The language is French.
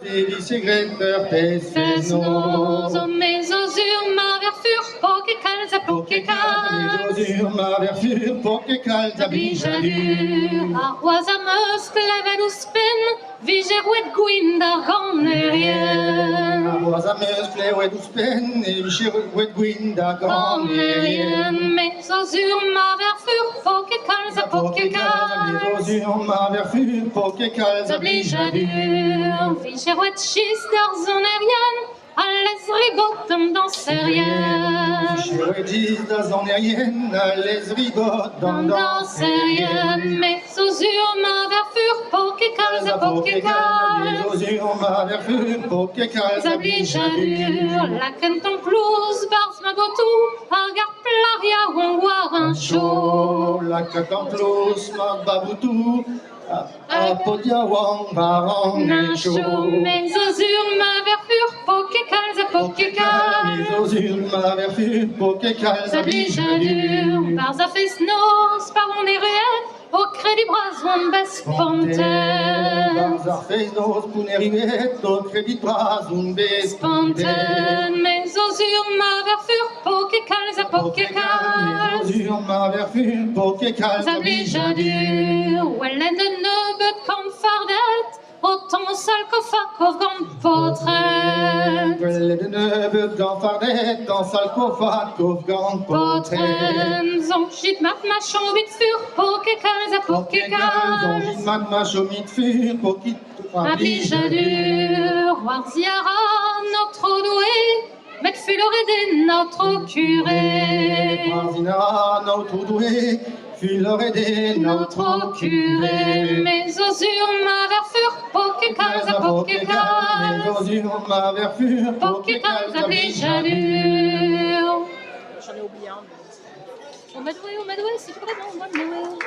Greta Fesnos, mes osur ma verfur, pokekal, pokekal. Mes osur ma verfur, pokekal, Blijadur, arrois a meus, clevelus pen, vigerouet gwindar ganerien. Arrois a meus, clevelus pen, vigerouet gwindar ganerien. Mes osur ma verfur, pokekal, pokekal. Mes osur ma verfur, pokekal, Blijadur, vigerouet schist dar zonerien, à les rigotem dans serien. Vigerouet da zonerien, à les rigotem dans serien. Mes osur ma verfur, pokekal, pokekal. Mes osur ma verfur, pokekal, Blijadur, la kenton plouz, bars ma gotou, argar plaria on war un chaud. La kenton plouz, ma baboutou, a podia wang barang Un chaud, mes osur ma verfur, pokekal, pokekal. Mes osur ma verfur, pokekal, Blijadur, bars a fes nos, par on est ruet, au crédit bras on bes ponten. Bars a fes nos, poun rivet, au crédit bras on bes Ponten, mes osur ma verfur, pokekal, pokekal. Mes osur ma verfur, pokekal, Blijadur, wellen de neubet kan fardet, autant sarcophag of gant potret. Quelle de neubet gant fardet, gant sarcophag of gant potret. Potren, zonchit mat machon bit fur, pokekal, pokekal. Zonchit mat machon bit fur, pokekal. Blijadur, war ziara, notre doué, met fulorede notre curé. Marzina, notre doué, fulorede notre curé. Mes osur ma verfur, pokekal, pokekal. Mes osur ma verfur, Pokekal, Blijadur. J'en ai oublié un. Au Madoué, c'est vraiment au Madoué.